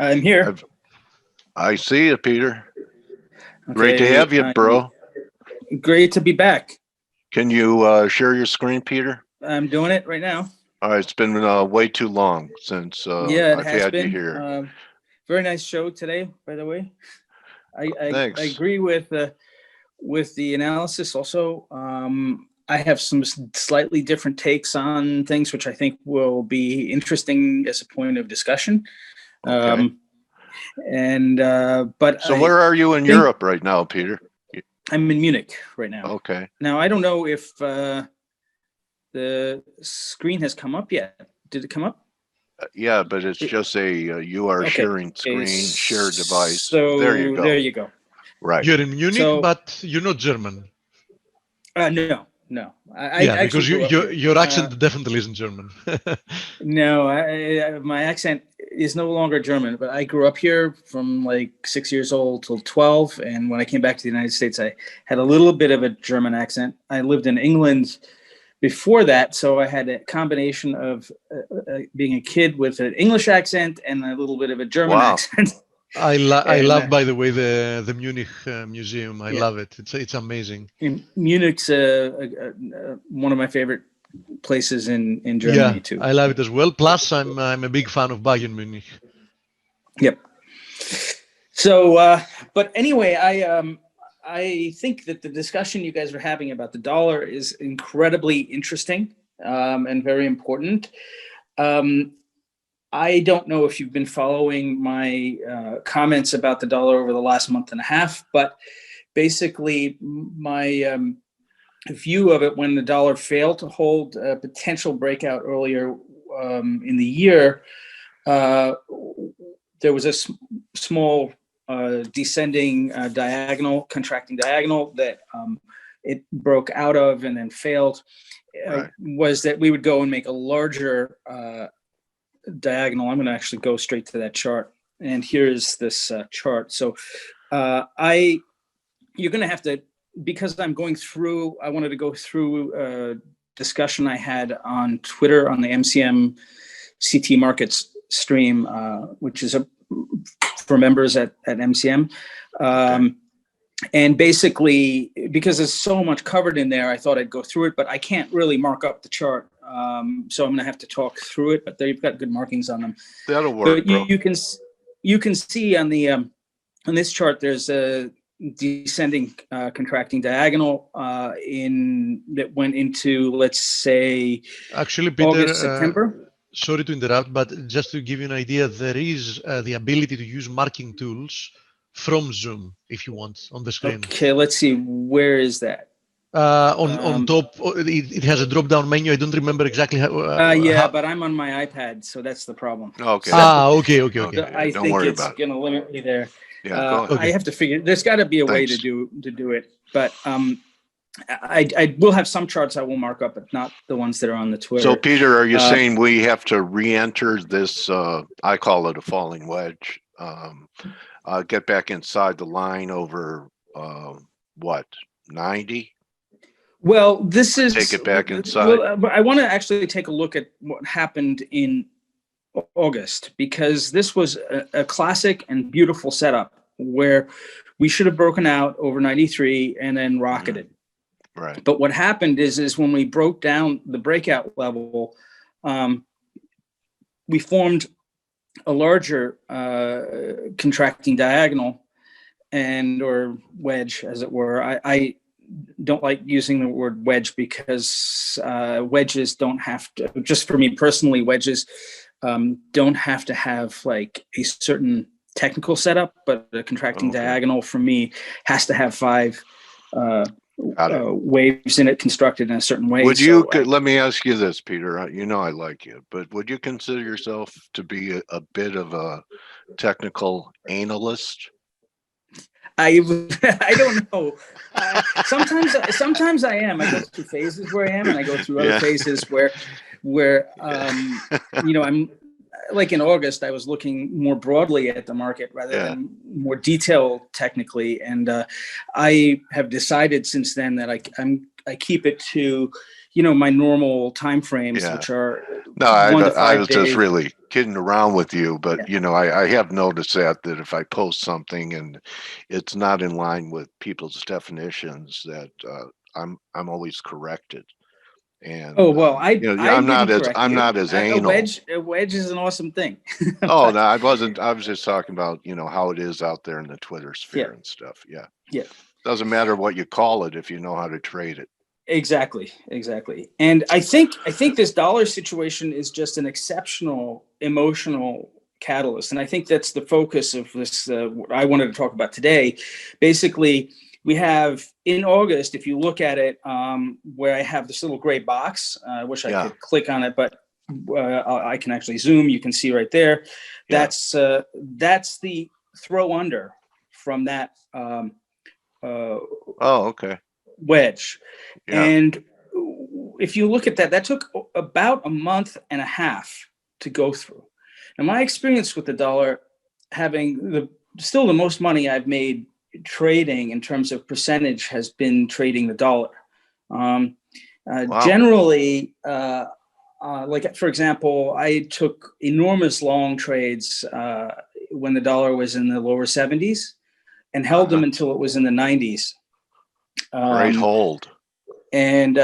I'm here. I see you, Peter. Okay, Great to have you, bro. Great to be back. Can you share your screen, Peter? I'm doing it right now. All right, it's been way too long since I've had you here. Very nice show today, by the way. Thanks. I agree with the analysis. Also, I have some slightly different takes on things, which I think will be interesting as a point of discussion. Okay. But so where are you in Europe right now, Peter? I'm in Munich right now. Okay. Now I don't know if the screen has come up yet. Did it come up? Yeah, but it's just you are sharing screen, share device. So there you go. There you go. Right. You're in Munich, but you're not German. No. Because your accent definitely isn't German. No, my accent is no longer German, but I grew up here from like 6 years old till 12. And when I came back to the United States, I had a little bit of a German accent. I lived in England before that, so I had a combination of being a kid with an English accent and a little bit of a German accent. I love, by the way, the Munich museum. I love it. It's amazing. Munich's one of my favorite places in Germany too. I love it as well. Plus, I'm a big fan of Bayern Munich. Yep. So, but anyway, I think that the discussion you guys are having about the dollar is incredibly interesting and very important. I don't know if you've been following my comments about the dollar over the last month and a half, but basically my view of it when the dollar failed to hold a potential breakout earlier in the year, there was a small descending diagonal, contracting diagonal that it broke out of and then failed, was that we would go and make a larger diagonal. I'm going to actually go straight to that chart, and here's this chart. So you're going to have to, because I'm going through, I wanted to go through a discussion I had on Twitter on the MCM CT Markets stream, which is for members at MCM. And basically, because there's so much covered in there, I thought I'd go through it, but I can't really mark up the chart. So I'm going to have to talk through it, but they've got good markings on them. That'll work, but you can see on the on this chart, there's a descending contracting diagonal that went into, let's say, actually, Peter, August, September. Sorry to interrupt, but just to give you an idea, there is the ability to use marking tools from Zoom, if you want, on the screen. Okay, let's see. Where is that? On top, it has a drop-down menu. I don't remember exactly how. But I'm on my iPad, so that's the problem. Okay. Okay. So I think it's going to limit me there. Yeah, I have to figure. There's got to be a way to do it, but I will have some charts I will mark up, but not the ones that are on the Twitter. So, Peter, are you saying we have to re-enter this? I call it a falling wedge. Get back inside the line over what, 90? Well, this is take it back inside. Well, I want to actually take a look at what happened in August, because this was a classic and beautiful setup where we should have broken out over 93 and then rocketed. Right. But what happened is when we broke down the breakout level, we formed a larger contracting diagonal or wedge, as it were. I don't like using the word wedge because wedges don't have to, just for me personally, wedges don't have to have like a certain technical setup, but a contracting diagonal for me has to have 5 waves in it constructed in a certain way. Would you, let me ask you this, Peter, you know I like you, but would you consider yourself to be a bit of a technical analyst? I don't know. Sometimes I am. I go through phases where I am, and I go through other phases where I'm like in August, I was looking more broadly at the market rather than more detailed technically. And I have decided since then that I keep it to, my normal time frames, Yeah. which are No, 1 to I 5 was days. just really kidding around with you, but Yeah. I have noticed that if I post something and it's not in line with people's definitions, that I'm always corrected. And Oh, well, I I'm not didn't as correct you. A anal. wedge is an awesome thing. Oh But no, I wasn't. I was just talking about how it is out there in the Twitter yeah, sphere and stuff. Yeah, yeah, doesn't matter what you call it if you know how to trade it. exactly. And I think this dollar situation is just an exceptional emotional catalyst, and I think that's the focus of this. What I wanted to talk about today. Basically, we have in August, if you look at it, where I have this little gray box. I wish I Yeah. could click on it, but I can actually zoom. You can see right there. Yeah. That's the throw under from that Oh, okay. wedge. Yeah. And if you look at that, that took about a month and a half to go through. And my experience with the dollar, having still the most money I've made trading in terms of percentage, has been trading the dollar. Wow. Generally, like for example, I took enormous long trades when the dollar was in the lower 70s and held them until it was in the 90s. Great hold. And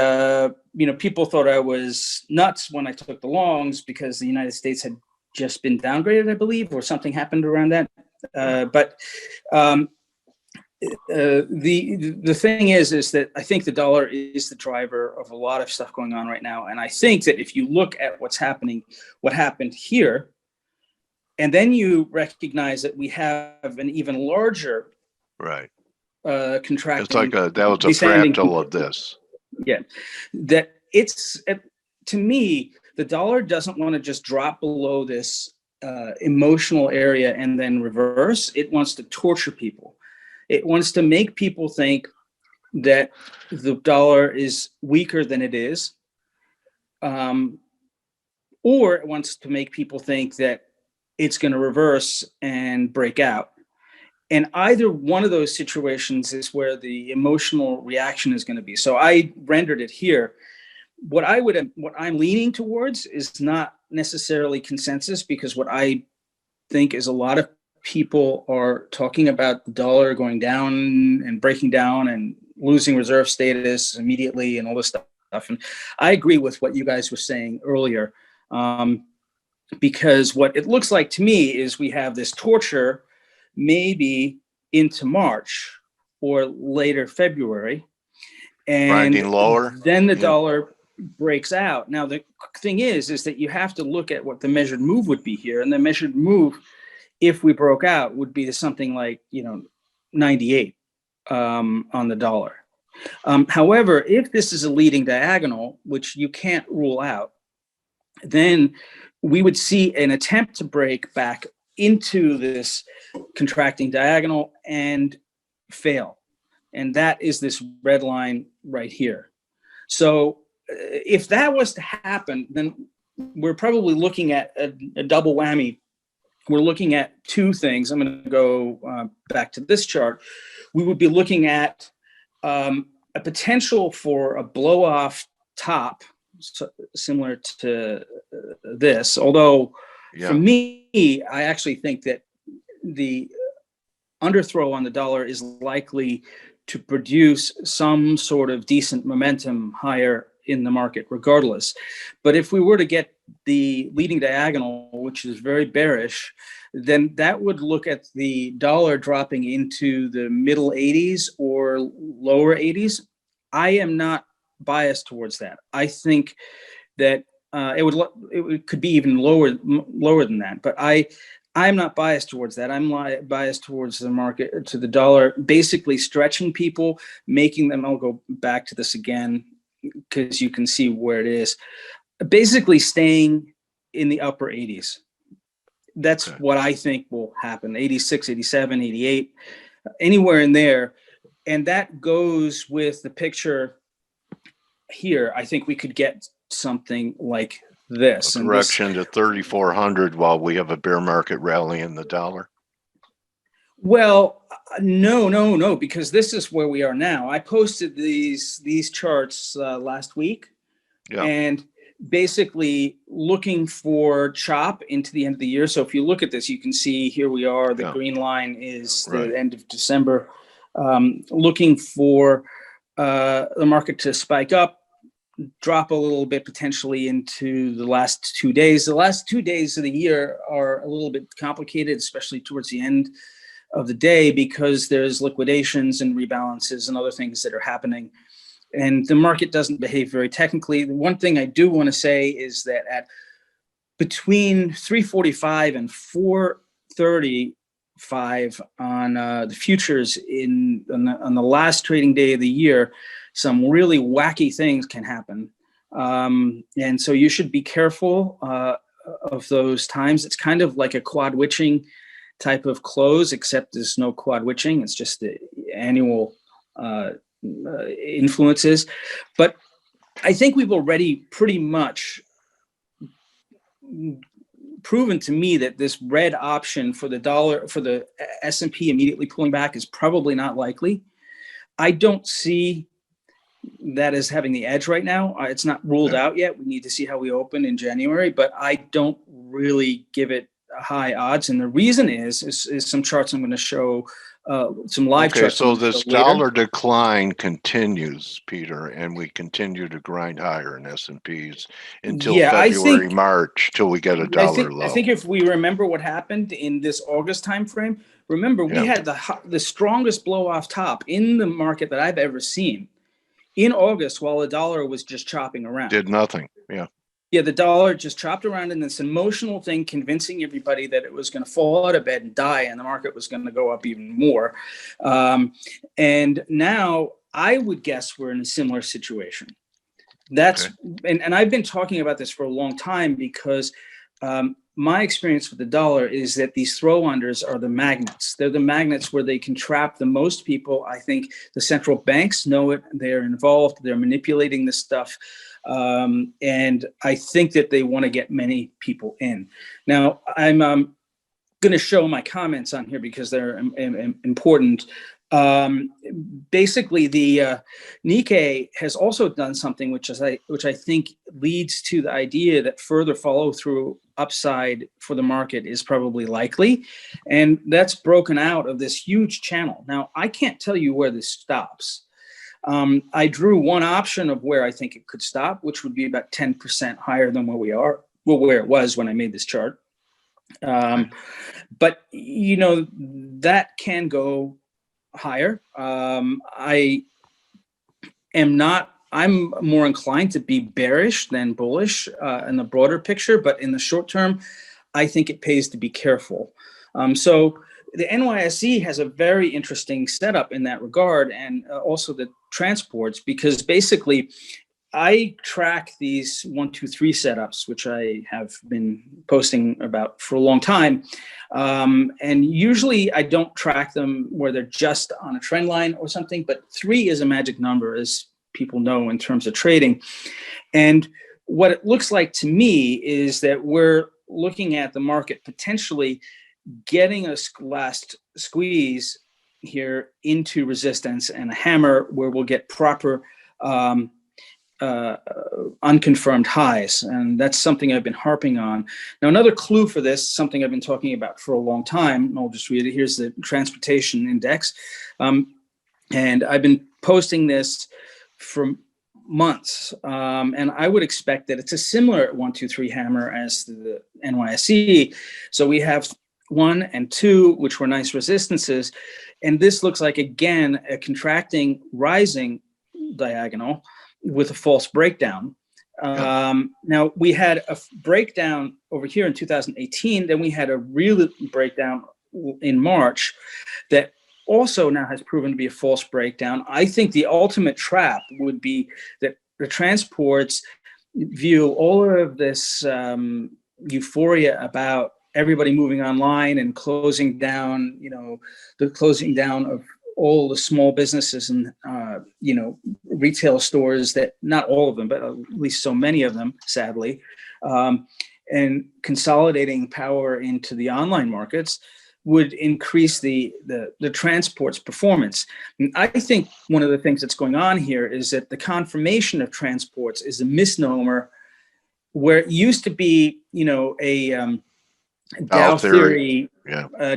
people thought I was nuts when I took the longs because the United States had just been downgraded, I believe, or something happened around that. But the thing is that I think the dollar is the driver of a lot of stuff going on right now. And I think that if you look at what happened here, and then you recognize that we have an even larger Right. contracting. It's like that was a fractal of this. Yeah, that it's to me, the dollar doesn't want to just drop below this emotional area and then reverse. It wants to torture people. It wants to make people think that the dollar is weaker than it is, or it wants to make people think that it's going to reverse and break out. And either one of those situations is where the emotional reaction is going to be. So I rendered it here. What I'm leaning towards is not necessarily consensus, because what I think is a lot of people are talking about the dollar going down and breaking down and losing reserve status immediately and all this stuff. And I agree with what you guys were saying earlier, because what it looks like to me is we have this torture maybe into March or later February, and grinding lower. Then the dollar breaks out. Now the thing is that you have to look at what the measured move would be here, and the measured move, if we broke out, would be to something like 98 on the dollar. However, if this is a leading diagonal, which you can't rule out, then we would see an attempt to break back into this contracting diagonal and fail. And that is this red line right here. So if that was to happen, then we're probably looking at a double whammy. We're looking at two things. I'm going to go back to this chart. We would be looking at a potential for a blow off top, similar to this. Although for me, I actually think that the underthrow on the dollar is likely to produce some sort of decent momentum higher in the market regardless. But if we were to get the leading diagonal, which is very bearish, then that would look at the dollar dropping into the middle 80s or lower 80s. I am not biased towards that. I think that it could be even lower than that. But I'm not biased towards that. I'm biased towards the market, to the dollar, basically stretching people, making them. I'll go back to this again because you can see where it is. Basically staying in the upper 80s. That's what I think will happen. 86, 87, 88, anywhere in there. And that goes with the picture here. I think we could get something like this. A correction to 3,400 while we have a bear market rally in the dollar. Well, no, because this is where we are now. I posted these charts last week, Yeah. and basically looking for chop into the end of the year. So if you look at this, you can see here we are. The Yeah. green line is Right. the end of December. Looking for the market to spike up, drop a little bit potentially into the last 2 days. The last 2 days of the year are a little bit complicated, especially towards the end of the day, because there's liquidations and rebalances and other things that are happening. And the market doesn't behave very technically. The one thing I do want to say is that at between 345 and 435 on the futures on the last trading day of the year, some really wacky things can happen. And so you should be careful of those times. It's kind of like a quad witching type of close, except there's no quad witching. It's just the annual influences. But I think we've already pretty much proven to me that this red option for the dollar, for the S&P immediately pulling back, is probably not likely. I don't see that as having the edge right now. It's not ruled out yet. We need to see how we open in January, but I don't really give it high odds. And the reason is some charts I'm going to show, some live charts. So this dollar decline continues, Peter, and we continue to grind higher in S&Ps until February, March, till we get a dollar low. I think if we remember what happened in this August timeframe, remember we had the strongest blow off top in the market that I've ever seen in August, while the dollar was just chopping around. Did nothing. Yeah, the dollar just chopped around in this emotional thing, convincing everybody that it was going to fall out of bed and die, and the market was going to go up even more. And now I would guess we're in a similar situation. And I've been talking about this for a long time, because my experience with the dollar is that these throw unders are the magnets. They're the magnets where they can trap the most people. I think the central banks know it. They're involved. They're manipulating this stuff. And I think that they want to get many people in. Now, I'm going to show my comments on here because they're important. Basically, the Nikkei has also done something which I think leads to the idea that further follow through upside for the market is probably likely, and that's broken out of this huge channel. Now, I can't tell you where this stops. I drew one option of where I think it could stop, which would be about 10% higher than where we are, where it was when I made this chart. But you know, that can go higher. I'm more inclined to be bearish than bullish in the broader picture, but in the short term, I think it pays to be careful. So the NYSE has a very interesting setup in that regard, and also the transports, because basically I track these 1, 2, 3 setups, which I have been posting about for a long time. And usually I don't track them where they're just on a trend line or something, but 3 is a magic number, as people know, in terms of trading. And what it looks like to me is that we're looking at the market potentially getting a last squeeze here into resistance and a hammer where we'll get proper unconfirmed highs. And that's something I've been harping on. Now, another clue for this, something I've been talking about for a long time, I'll just read it. Here's the transportation index. And I've been posting this for months. And I would expect that it's a similar 1, 2, 3 hammer as the NYSE. So we have 1 and 2, which were nice resistances. And this looks like, again, a contracting, rising diagonal with a false breakdown. Now, we had a breakdown over here in 2018. Then we had a real breakdown in March that also now has proven to be a false breakdown. I think the ultimate trap would be that the transports view all of this euphoria about everybody moving online and closing down, you know, the closing down of all the small businesses and, you know, retail stores, that not all of them, but at least so many of them, sadly, and consolidating power into the online markets. would increase the transport's performance. And I think one of the things that's going on here is that the confirmation of transports is a misnomer, where it used to be, a Dow theory,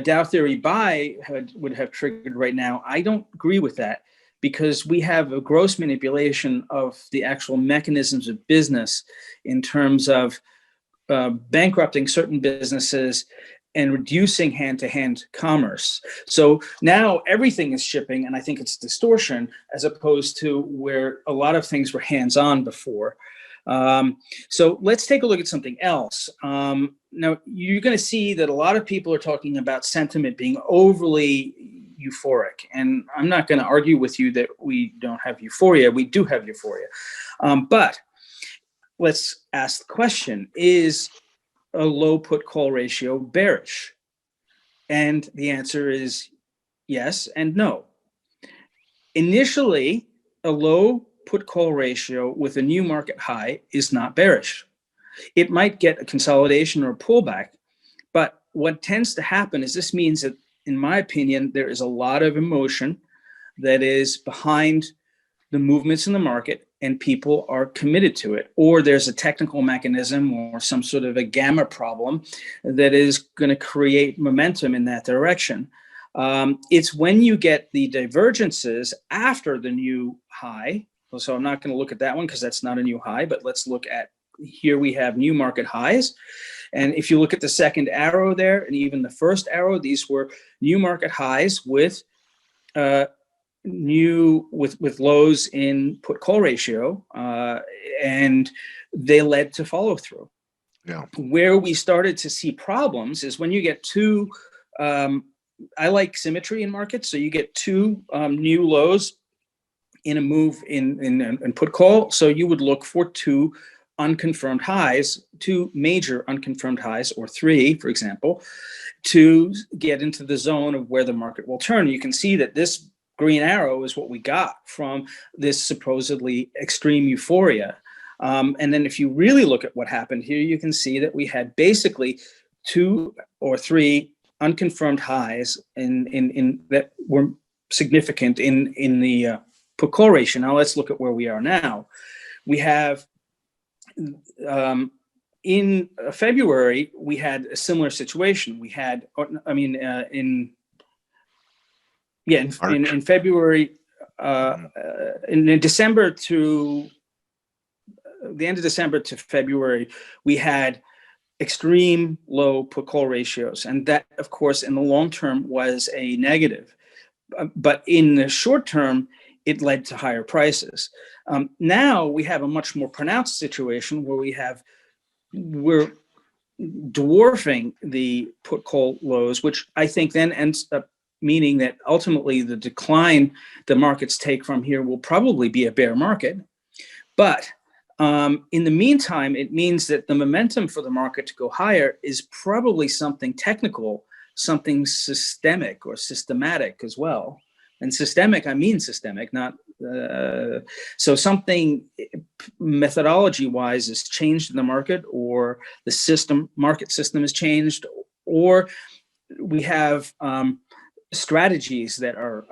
Dow theory buy would have triggered right now. I don't agree with that, because we have a gross manipulation of the actual mechanisms of business in terms of bankrupting certain businesses and reducing hand-to-hand commerce. So now everything is shipping, and I think it's distortion, as opposed to where a lot of things were hands-on before. So let's take a look at something else. Now, you're going to see that a lot of people are talking about sentiment being overly euphoric. And I'm not going to argue with you that we don't have euphoria. We do have euphoria. But let's ask the question, is a low put call ratio bearish? And the answer is yes and no. Initially, a low put call ratio with a new market high is not bearish. It might get a consolidation or a pullback, but what tends to happen is this means that, in my opinion, there is a lot of emotion that is behind the movements in the market, and people are committed to it, or there's a technical mechanism or some sort of a gamma problem that is going to create momentum in that direction. It's when you get the divergences after the new high. So I'm not going to look at that one because that's not a new high, but let's look at, here we have new market highs. And if you look at the second arrow there, and even the first arrow, these were new market highs with with lows in put call ratio, and they led to follow through. Yeah. Where we started to see problems is when you get two, I like symmetry in markets. So you get two new lows in a move in put call. So you would look for two unconfirmed highs, two major unconfirmed highs, or three, for example, to get into the zone of where the market will turn. You can see that this green arrow is what we got from this supposedly extreme euphoria. And then if you really look at what happened here, you can see that we had basically two or three unconfirmed highs in that were significant in the put call ratio. Now let's look at where we are now. We have in February, we had a similar situation. We had, in February, in December to the end of December to February, we had extreme low put call ratios. And that, of course, in the long term was a negative. But in the short term, it led to higher prices. Now we have a much more pronounced situation where we're dwarfing the put call lows, which I think then ends up meaning that ultimately the decline the markets take from here will probably be a bear market. But in the meantime, it means that the momentum for the market to go higher is probably something technical, something systemic or systematic as well. And systemic, I mean systemic, not so something methodology-wise is changed in the market, or the market system has changed, or we have strategies that are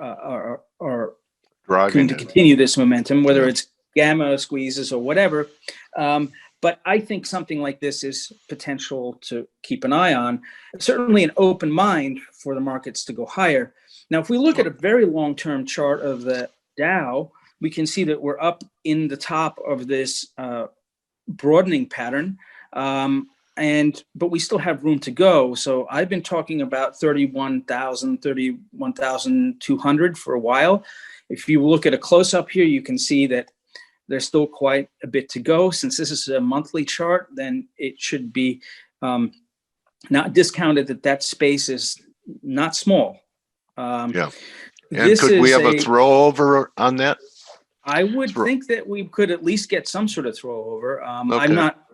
going to continue this momentum, whether it's gamma squeezes or whatever. But I think something like this is potential to keep an eye on. Certainly an open mind for the markets to go higher. Now, if we look at a very long-term chart of the Dow, we can see that we're up in the top of this broadening pattern, but we still have room to go. So I've been talking about 31,000, 31,200 for a while. If you look at a close-up here, you can see that there's still quite a bit to go. Since this is a monthly chart, then it should be not discounted that space is not small. And could we have a throw over on that? I would think that we could at least get some sort of throw over. I'm not.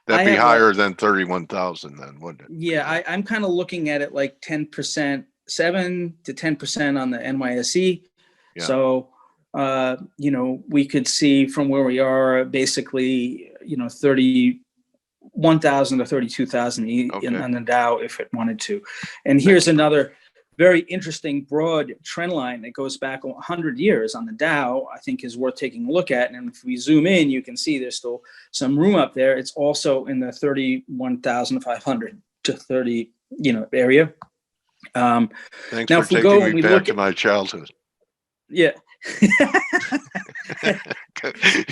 That'd be higher than 31,000 then, wouldn't it? Yeah, I'm kind of looking at it like 10%, 7 to 10% on the NYSE. Yeah. So, we could see from where we are basically, 31 1,000 to 32,000 Okay. on the Dow if it wanted to. And here's another very interesting broad trend line that goes back 100 years on the Dow, I think is worth taking a look at. And if we zoom in, you can see there's still some room up there. It's also in the 31,500 to 30, area. Thanks now for if we taking go me and we back look to my childhood. yeah.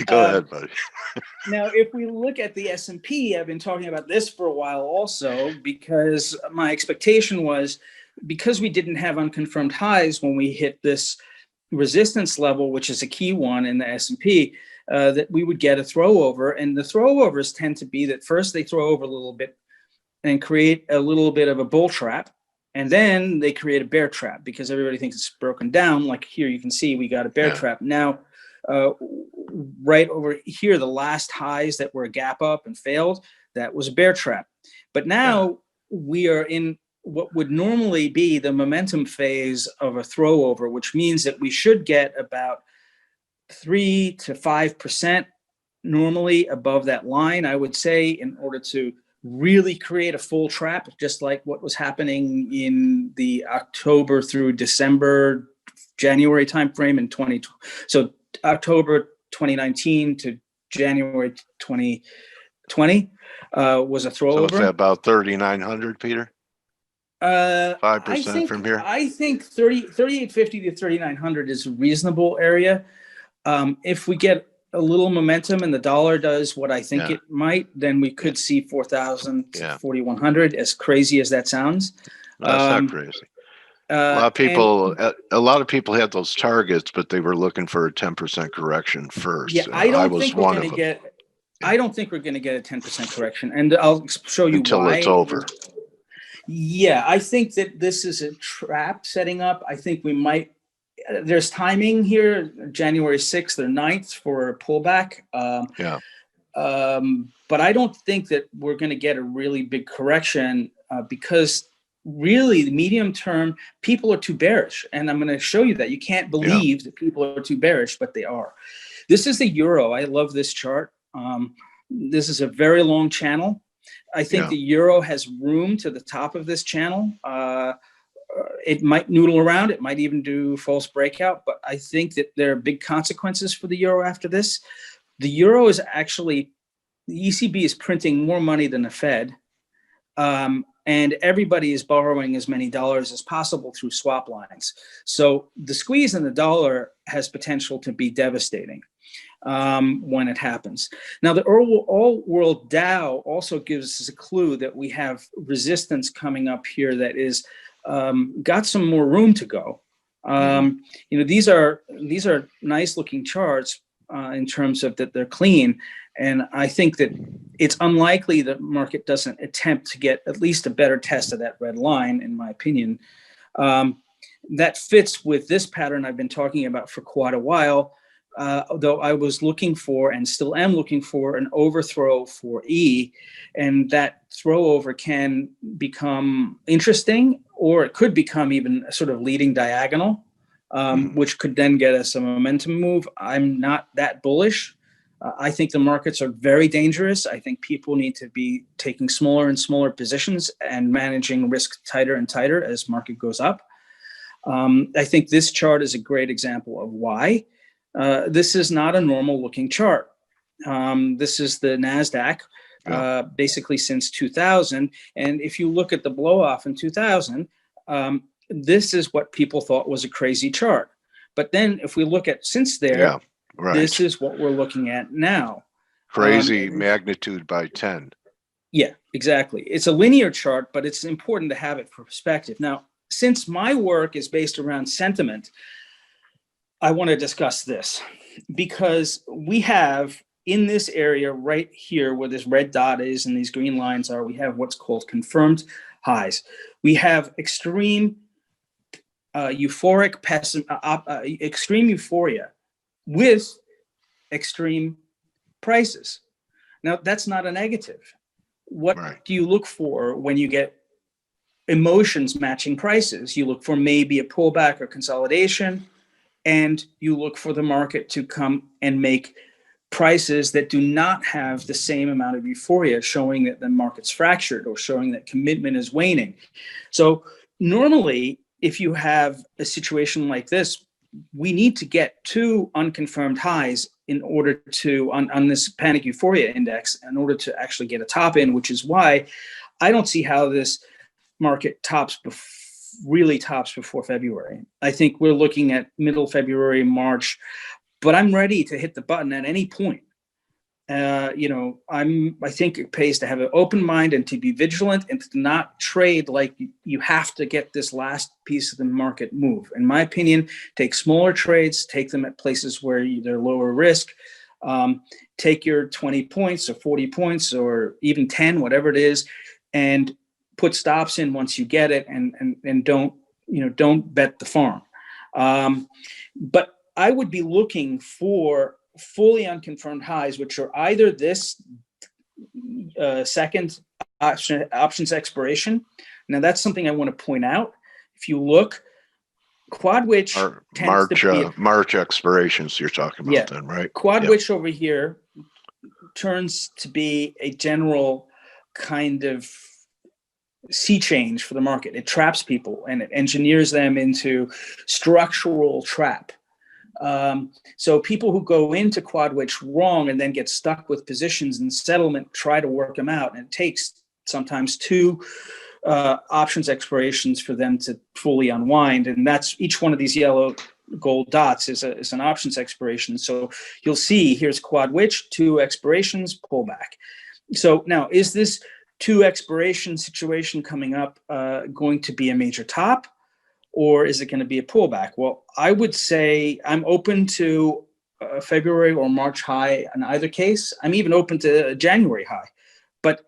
Go ahead, buddy. Now, if we look at the S&P, I've been talking about this for a while also, because my expectation was, because we didn't have unconfirmed highs when we hit this resistance level, which is a key one in the S&P, that we would get a throwover. And the throwovers tend to be that first they throw over a little bit and create a little bit of a bull trap. And then they create a bear trap because everybody thinks it's broken down. Like here, you can see we got a bear trap. Now, right over here, the last highs that were a gap up and failed, that was a bear trap. But now we are in what would normally be the momentum phase of a throwover, which means that we should get about 3 to 5% normally above that line, I would say, in order to really create a full trap, just like what was happening in the October through December, January timeframe in 2020. So October 2019 to January 2020 was a throwover. So is that about 3,900, Peter? 5% from here? I think 3850 to 3,900 is a reasonable area. If we get a little momentum and the dollar does what I think it might, then we could see 4,000 to 4,100, as crazy as that sounds. That's not crazy. A lot of people had those targets, but they were looking for a 10% correction first. Yeah, I don't think we're going to get a 10% correction, and I'll show you until why. It's over. Yeah, I think that this is a trap setting up. I think we might. There's timing here, January 6th or 9th for a pullback. But I don't think that we're going to get a really big correction because really the medium term, people are too bearish. And I'm going to show you that. You can't believe that people are too bearish, but they are. This is the euro. I love this chart. This is a very long channel. I think the euro has room to the top of this channel. It might noodle around. It might even do false breakout. But I think that there are big consequences for the euro after this. The euro is actually, the ECB is printing more money than the Fed. And everybody is borrowing as many dollars as possible through swap lines. So the squeeze in the dollar has potential to be devastating when it happens. Now, the all-world Dow also gives us a clue that we have resistance coming up here that is got some more room to go. These are nice looking charts in terms of that they're clean. And I think that it's unlikely the market doesn't attempt to get at least a better test of that red line, in my opinion. That fits with this pattern I've been talking about for quite a while, though I was looking for and still am looking for an overthrow for E, and that throw over can become interesting, or it could become even a sort of leading diagonal, which could then get us a momentum move. I'm not that bullish. I think the markets are very dangerous. I think people need to be taking smaller and smaller positions and managing risk tighter and tighter as market goes up. I think this chart is a great example of why. This is not a normal looking chart. This is the NASDAQ, basically since 2000. And if you look at the blow off in 2000, this is what people thought was a crazy chart. But then if we look at since there, this is what we're looking at now. Crazy magnitude by 10. Yeah, exactly. It's a linear chart, but it's important to have it for perspective. Now, since my work is based around sentiment, I want to discuss this because we have in this area right here where this red dot is and these green lines are, we have what's called confirmed highs. We have extreme extreme euphoria with extreme prices. Now, that's not a negative. What do you look for when you get emotions matching prices? You look for maybe a pullback or consolidation, and you look for the market to come and make prices that do not have the same amount of euphoria, showing that the market's fractured or showing that commitment is waning. So normally, if you have a situation like this, we need to get 2 unconfirmed highs in order to, on this panic euphoria index, in order to actually get a top in, which is why I don't see how this market really tops before February. I think we're looking at middle February, March, but I'm ready to hit the button at any point. I think it pays to have an open mind and to be vigilant and to not trade like you have to get this last piece of the market move. In my opinion, take smaller trades, take them at places where they're lower risk. Take your 20 points or 40 points or even 10, whatever it is, and put stops in once you get it, and don't bet the farm. But I would be looking for fully unconfirmed highs, which are either this second options expiration. Now, that's something I want to point out. If you look, quad witch tends to be March expirations you're talking about, then, right? Quad witch over here turns to be a general kind of sea change for the market. It traps people and it engineers them into structural trap. So people who go into quad witch wrong and then get stuck with positions in settlement try to work them out, and it takes sometimes 2 options expirations for them to fully unwind, and that's each one of these yellow gold dots is an options expiration. So you'll see here's quad witch, 2 expirations, pullback. So now, is this 2 expiration situation coming up going to be a major top, or is it going to be a pullback? Well, I would say I'm open to a February or March high in either case. I'm even open to a January high. But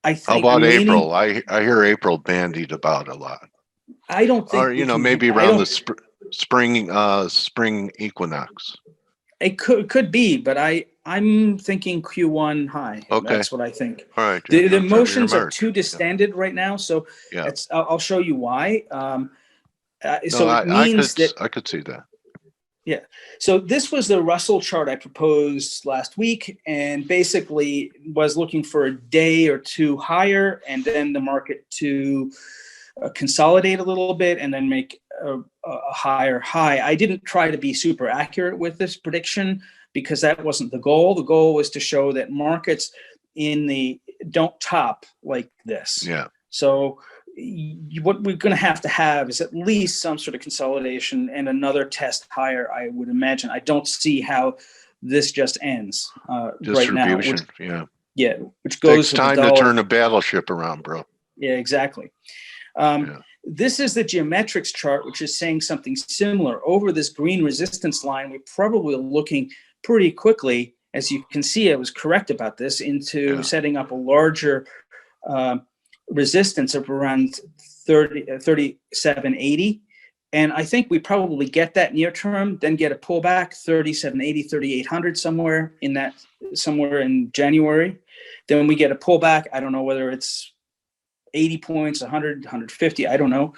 I think— How about April? I hear April bandied about a lot. I don't think— Or, maybe around the spring equinox. It could be, but I'm thinking Q1 high. Okay. That's what I think. All right. The motions are too distended right now, so yeah. I'll show you why. I could see that. Yeah. So this was the Russell chart I proposed last week, and basically was looking for a day or 2 higher, and then the market to consolidate a little bit and then make a higher high. I didn't try to be super accurate with this prediction because that wasn't the goal. The goal was to show that markets don't top like this. Yeah. So what we're going to have is at least some sort of consolidation and another test higher, I would imagine. I don't see how this just ends right now. Which goes takes time to turn a battleship around, bro. Yeah, exactly. This is the geometrics chart, which is saying something similar. Over this green resistance line, we're probably looking pretty quickly, as you can see, I was correct about this, into setting up a larger resistance of around 3780. And I think we probably get that near term, then get a pullback, 3780, 3800 somewhere in January. Then we get a pullback. I don't know whether it's 80 points, 100, 150, I don't know.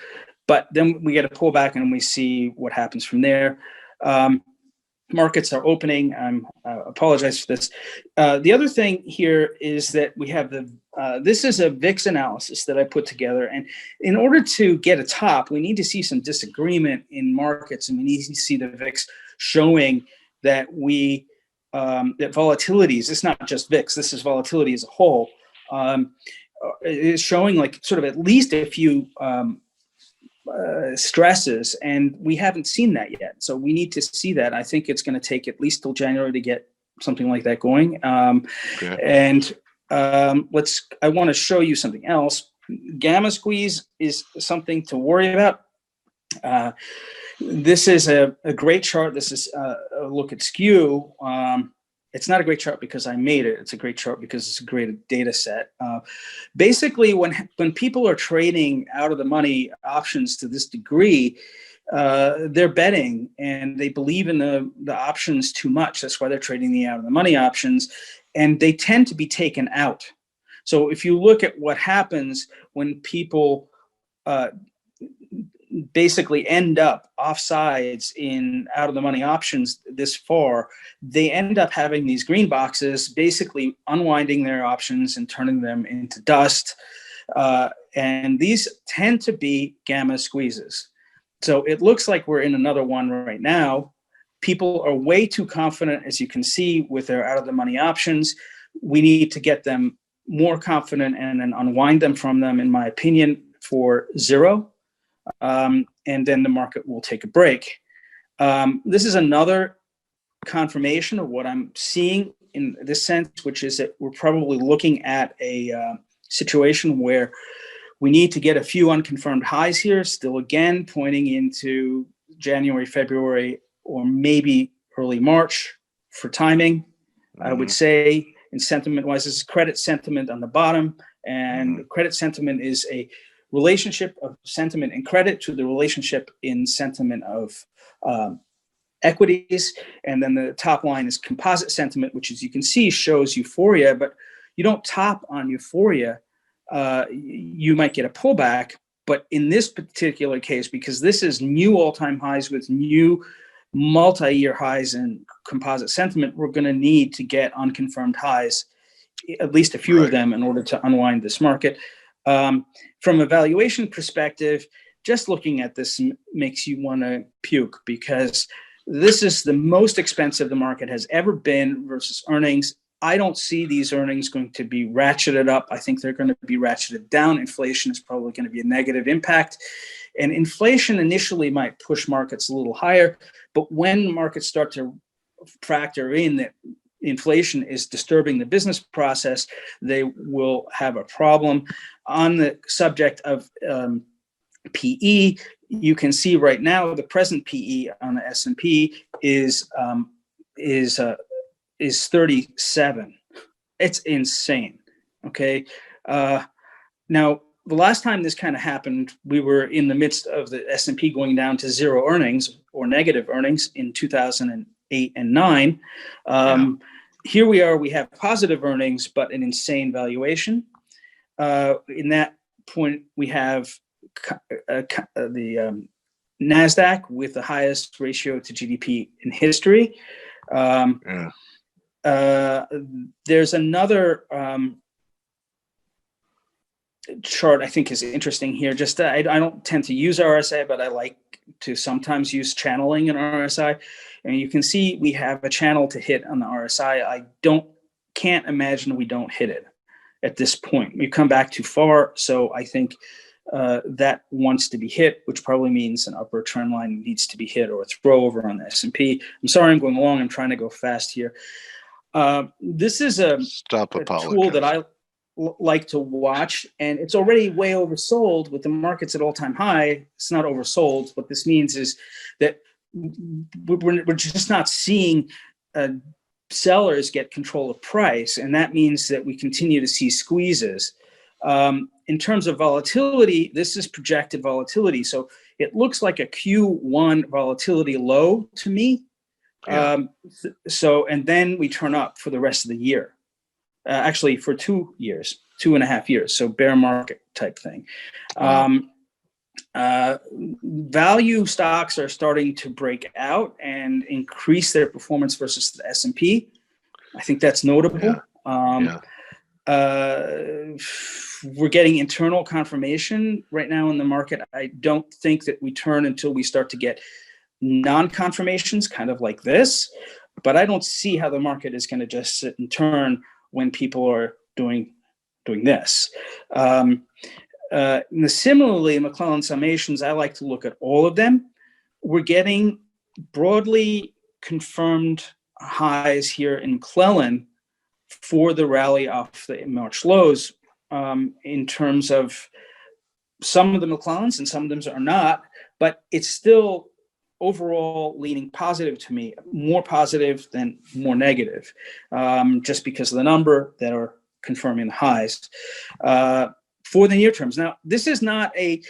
But then we get a pullback and we see what happens from there. Markets are opening. I apologize for this. The other thing here is that we have this is a VIX analysis that I put together. And in order to get a top, we need to see some disagreement in markets, and we need to see the VIX showing that that volatilities, it's not just VIX, this is volatility as a whole, is showing like sort of at least a few stresses, and we haven't seen that yet. So we need to see that. I think it's going to take at least till January to get something like that going. And I want to show you something else. Gamma squeeze is something to worry about. This is a great chart. This is a look at skew. It's not a great chart because I made it. It's a great chart because it's a great data set. Basically, when people are trading out of the money options to this degree, they're betting and they believe in the options too much. That's why they're trading the out of the money options, and they tend to be taken out. So if you look at what happens when people basically end up offsides in out of the money options this far, they end up having these green boxes, basically unwinding their options and turning them into dust. And these tend to be gamma squeezes. So it looks like we're in another one right now. People are way too confident, as you can see, with their out of the money options. We need to get them more confident and then unwind them from them, in my opinion, for zero. And then the market will take a break. This is another confirmation of what I'm seeing in this sense, which is that we're probably looking at a situation where we need to get a few unconfirmed highs here, still again pointing into January, February, or maybe early March for timing. I would say, in sentiment-wise, this is credit sentiment on the bottom, and credit sentiment is a relationship of sentiment and credit to the relationship in sentiment of equities. And then the top line is composite sentiment, which, as you can see, shows euphoria, but you don't top on euphoria. You might get a pullback, but in this particular case, because this is new all-time highs with new multi-year highs in composite sentiment, we're going to need to get unconfirmed highs, at least a few of them, in order to unwind this market. From a valuation perspective, just looking at this makes you want to puke, because this is the most expensive the market has ever been versus earnings. I don't see these earnings going to be ratcheted up. I think they're going to be ratcheted down. Inflation is probably going to be a negative impact. And inflation initially might push markets a little higher, but when markets start to factor in that inflation is disturbing the business process, they will have a problem. On the subject of PE, you can see right now the present PE on the S&P is 37. It's insane. Okay. Now, the last time this kind of happened, we were in the midst of the S&P going down to zero earnings or negative earnings in 2008 and 9. Here we are, we have positive earnings, but an insane valuation. In that point, we have the NASDAQ with the highest ratio to GDP in history. There's another chart I think is interesting here. Just I don't tend to use RSI, but I like to sometimes use channeling in RSI. And you can see we have a channel to hit on the RSI. I can't imagine we don't hit it at this point. We've come back too far, so I think that wants to be hit, which probably means an upper trend line needs to be hit or a throw over on the S&P. I'm sorry I'm going long. I'm trying to go fast here. This is a tool that I like to watch, and it's already way oversold with the markets at all-time high. It's not oversold. What this means is that we're just not seeing sellers get control of price, and that means that we continue to see squeezes. In terms of volatility, this is projected volatility, so it looks like a Q1 volatility low to me. And then we turn up for the rest of the year. Actually, for 2 years, 2.5 years. So bear market type thing. Value stocks are starting to break out and increase their performance versus the S&P. I think that's notable. We're getting internal confirmation right now in the market. I don't think that we turn until we start to get non-confirmations, kind of like this. But I don't see how the market is going to just sit and turn when people are doing this. Similarly, McClellan summations, I like to look at all of them. We're getting broadly confirmed highs here in McClellan for the rally off the March lows, in terms of some of the McClellans and some of them are not, but it's still overall leaning positive to me, more positive than more negative, just because of the number that are confirming the highs for the near terms. Now, this is not a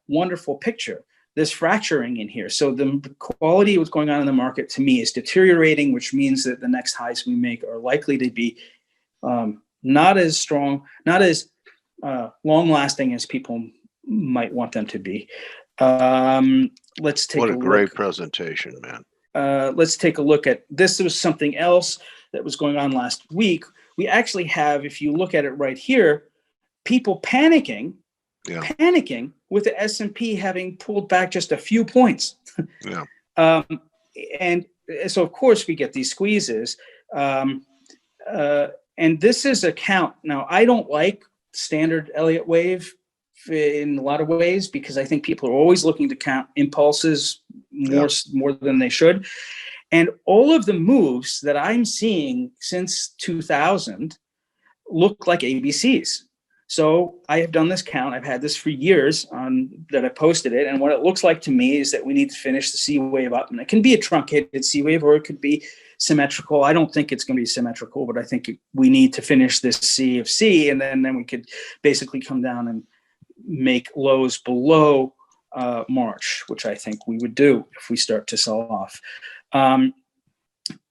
wonderful picture. There's fracturing in here. So the quality of what's going on in the market to me is deteriorating, which means that the next highs we make are likely to be not as strong, not as long lasting as people might want them to be. Let's take What a a great look. presentation, man. Let's take a look at this. Was something else that was going on last week. We actually have, if you look at it right here, people panicking with the S&P having pulled back just a few points. Yeah. And so, of course, we get these squeezes. And this is a count. Now, I don't like standard Elliott wave in a lot of ways because I think people are always looking to count impulses more than they should. And all of the moves that I'm seeing since 2000 look like ABCs. So I have done this count. I've had this for years that I posted it. And what it looks like to me is that we need to finish the C wave up. And it can be a truncated C wave or it could be symmetrical. I don't think it's going to be symmetrical, but I think we need to finish this C of C. And then we could basically come down and make lows below March, which I think we would do if we start to sell off.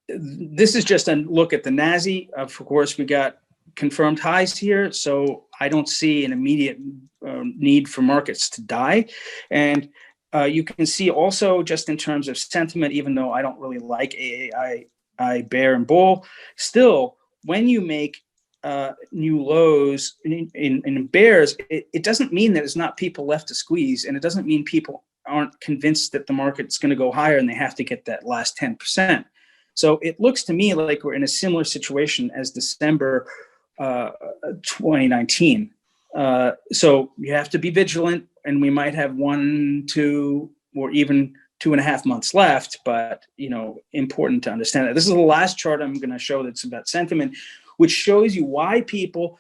This is just a look at the NASI. Of course, we got confirmed highs here, so I don't see an immediate need for markets to die. And you can see also just in terms of sentiment, even though I don't really like AAI bear and bull, still when you make new lows in bears, it doesn't mean that there's not people left to squeeze, and it doesn't mean people aren't convinced that the market's going to go higher and they have to get that last 10%. So it looks to me like we're in a similar situation as December 2019. So you have to be vigilant, and we might have 1, 2, or even 2.5 months left, but important to understand that. This is the last chart I'm going to show that's about sentiment, which shows you why people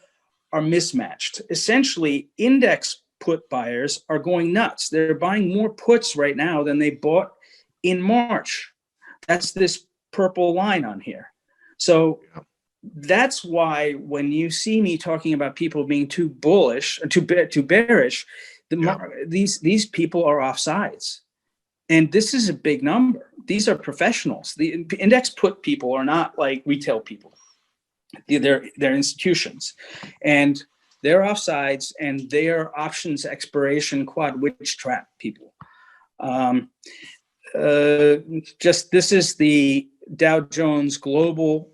are mismatched. Essentially, index put buyers are going nuts. They're buying more puts right now than they bought in March. That's this purple line on here. So that's why when you see me talking about people being too bullish or too bearish, these people are off sides. And this is a big number. These are professionals. The index put people are not like retail people. They're institutions, and they're offsides, and they're options expiration quad witch trap people. This is the Dow Jones Global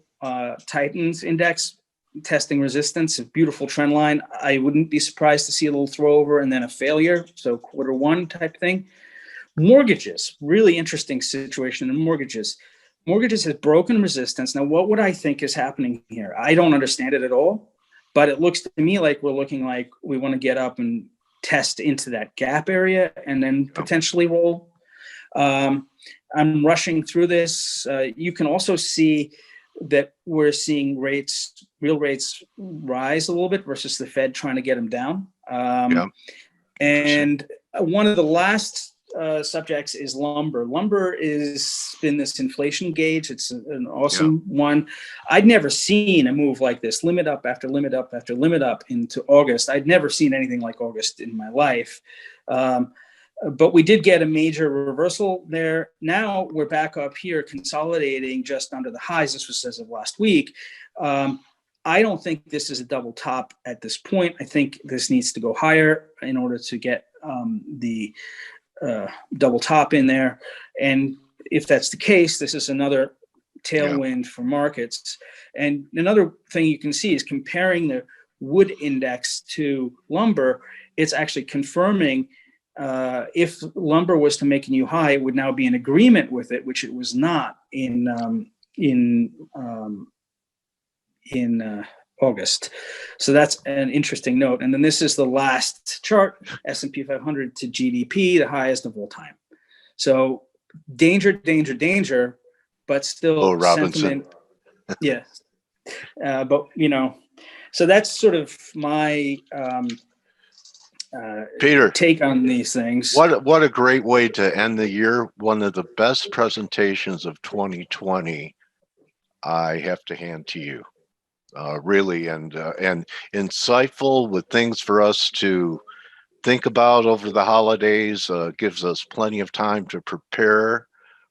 Titans Index testing resistance, a beautiful trend line. I wouldn't be surprised to see a little throwover and then a failure, so Q1 type thing. Mortgages, really interesting situation in mortgages. Mortgages has broken resistance. Now, what would I think is happening here? I don't understand it at all, but it looks to me like we're looking like we want to get up and test into that gap area and then potentially roll. I'm rushing through this. You can also see that we're seeing real rates rise a little bit versus the Fed trying to get them down. And one of the last subjects is lumber. Lumber is been this inflation gauge. It's an awesome one. I'd never seen a move like this, limit up after limit up after limit up into August. I'd never seen anything like August in my life. But we did get a major reversal there. Now we're back up here consolidating just under the highs. This was as of last week. I don't think this is a double top at this point. I think this needs to go higher in order to get the double top in there. And if that's the case, this is another tailwind for markets. And another thing you can see is comparing the wood index to lumber. It's actually confirming if lumber was to make a new high, it would now be in agreement with it, which it was not in August. So that's an interesting note. And then this is the last chart, S&P 500 to GDP, the highest of all time. So danger, danger, danger, but still sentiment. But so that's sort of my Peter, take on these things. What a great way to end the year. One of the best presentations of 2020, I have to hand to you. Really, and insightful with things for us to think about over the holidays. Gives us plenty of time to prepare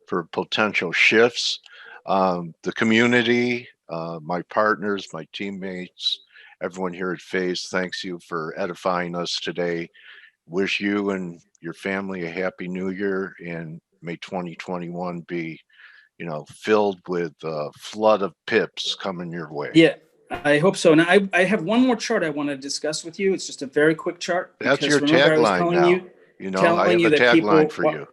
for potential shifts. The community, my partners, my teammates, everyone here at F.A.C.E, thanks you for edifying us today. Wish you and your family a happy new year, and may 2021 be, filled with a flood of pips coming your way. Yeah, I hope so. Now, I have one more chart I want to discuss with you. It's just a very quick chart. That's your remember I was tagline telling now. you, I have a that tagline for you.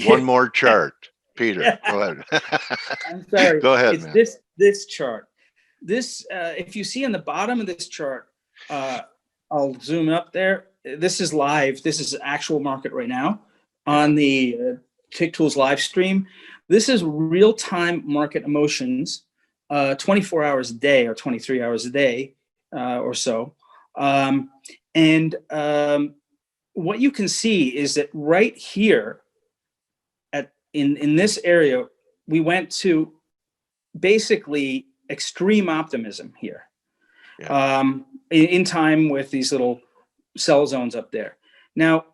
One more chart. Peter, go ahead. I'm sorry. Go ahead, It's man. this chart. This, if you see on the bottom of this chart, I'll zoom up there. This is live. This is actual market right now on the Tick Tools live stream. This is real-time market emotions, 24 hours a day or 23 hours a day or so. What you can see is that right here in this area, we went to basically extreme optimism here. In time with these little sell zones up there. Now,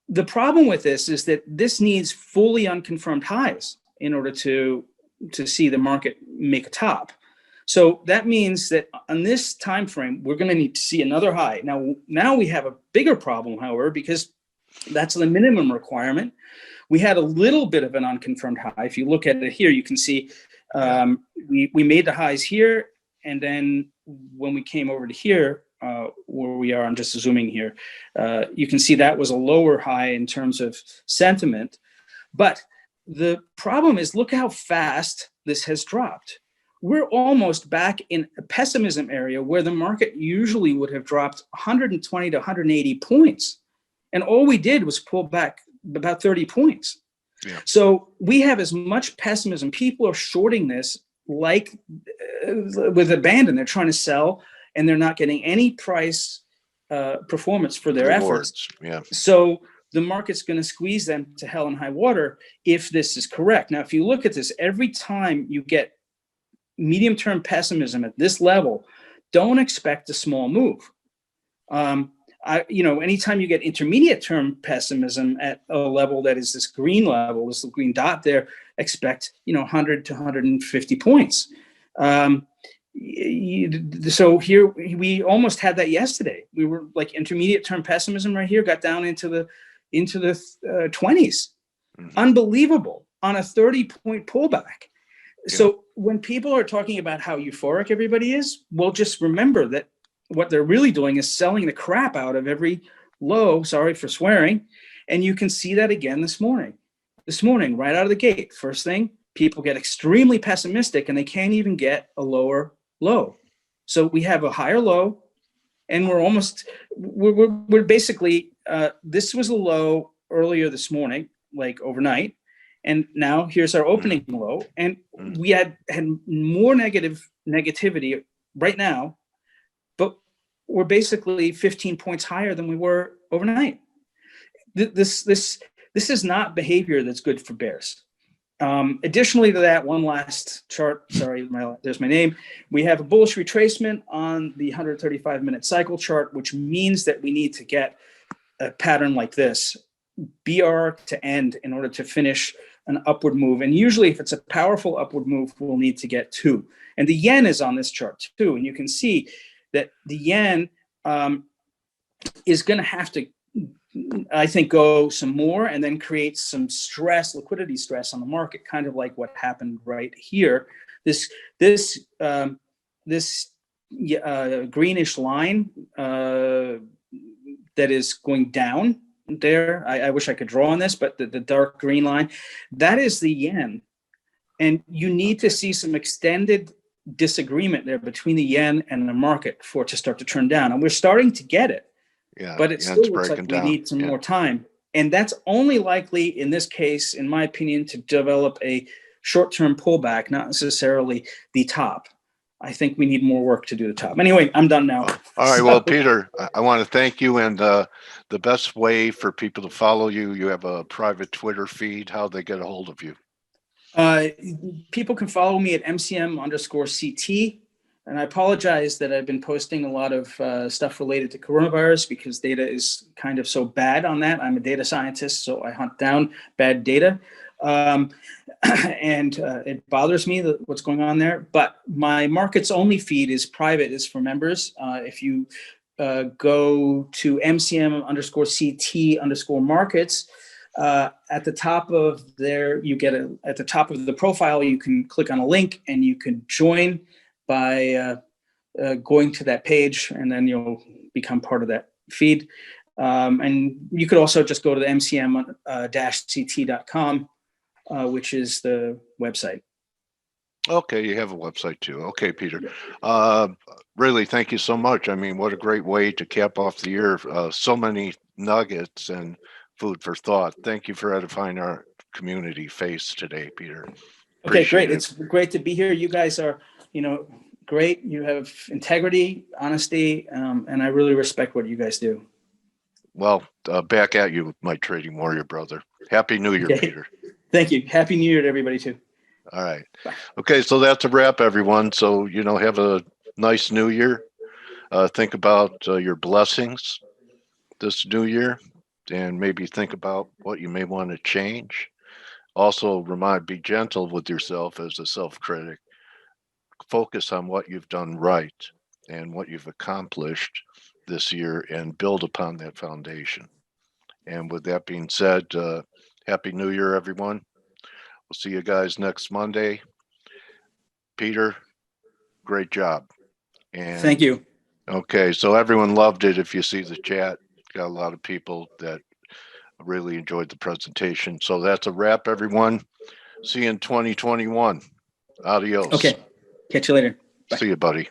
the problem with this is that this needs fully unconfirmed highs in order to see the market make a top. So that means that on this time frame, we're going to need to see another high. Now we have a bigger problem, however, because that's the minimum requirement. We had a little bit of an unconfirmed high. If you look at it here, you can see we made the highs here, and then when we came over to here, where we are, I'm just zooming here, you can see that was a lower high in terms of sentiment. But the problem is, look how fast this has dropped. We're almost back in a pessimism area where the market usually would have dropped 120 to 180 points. And all we did was pull back about 30 points. Yeah. So we have as much pessimism. People are shorting this like with abandon. They're trying to sell, and they're not getting any price performance for their efforts. Yeah. So the market's going to squeeze them to hell and high water if this is correct. Now, if you look at this, every time you get medium-term pessimism at this level, don't expect a small move. Anytime you get intermediate-term pessimism at a level that is this green level, this green dot there, expect 100 to 150 points. So here we almost had that yesterday. We were like intermediate-term pessimism right here, got down into the 20s. Mm-hmm. Unbelievable on a 30-point pullback. Yeah. So when people are talking about how euphoric everybody is, well, just remember that what they're really doing is selling the crap out of every low, sorry for swearing, and you can see that again this morning. This morning, right out of the gate, first thing, people get extremely pessimistic and they can't even get a lower low. So we have a higher low, and we're basically, this was a low earlier this morning, like overnight, and now here's our opening low, and we had more negativity right now, but we're basically 15 points higher than we were overnight. This is not behavior that's good for bears. Additionally to that, one last chart, sorry, there's my name. We have a bullish retracement on the 135-minute cycle chart, which means that we need to get a pattern like this, BR to end, in order to finish an upward move. And usually if it's a powerful upward move, we'll need to get 2. And the yen is on this chart too. And you can see that the yen is going to have to, I think, go some more and then create some stress, liquidity stress on the market, kind of like what happened right here. This greenish line that is going down there. I wish I could draw on this, but the dark green line, that is the yen. And you need to see some extended disagreement there between the yen and the market for it to start to turn down. And we're starting to get it. Yeah, but it still looks like we need some more time. And that's only likely in this case, in my opinion, to develop a short-term pullback, not necessarily the top. I think we need more work to do the top. Anyway, I'm done now. All right. Well, Peter, I want to thank you. And the best way for people to follow you, you have a private Twitter feed. How they get a hold of you? People can follow me at MCM_CT. And I apologize that I've been posting a lot of stuff related to coronavirus because data is kind of so bad on that. I'm a data scientist, so I hunt down bad data. And it bothers me what's going on there. But my markets only feed is private, is for members. If you go to MCM_CT_markets. At the top of there, at the top of the profile, you can click on a link and you can join by going to that page, and then you'll become part of that feed. And you could also just go to the MCM-CT.com, which is the website. Okay, you have a website too. Okay, Peter. Really, thank you so much. I mean, what a great way to cap off the year. So many nuggets and food for thought. Thank you for edifying our community F.A.C.E today, Peter. Okay, Appreciate great. it. It's great to be here. You guys are, great. You have integrity, honesty, and I really respect what you guys do. Well, back at you, my trading warrior brother. Happy New Year, Okay. Peter. Thank you. Happy New Year to everybody too. All right. Bye. Okay, so that's a wrap, everyone. So, have a nice new year. Think about your blessings this new year, and maybe think about what you may want to change. Also, be gentle with yourself as a self-critic. Focus on what you've done right and what you've accomplished this year and build upon that foundation. And with that being said, Happy New Year, everyone. We'll see you guys next Monday. Peter, great job. And Thank you. okay, so everyone loved it. If you see the chat, got a lot of people that really enjoyed the presentation. So that's a wrap, everyone. See you in 2021. Adios. Okay. Catch you later. Bye. See you, buddy.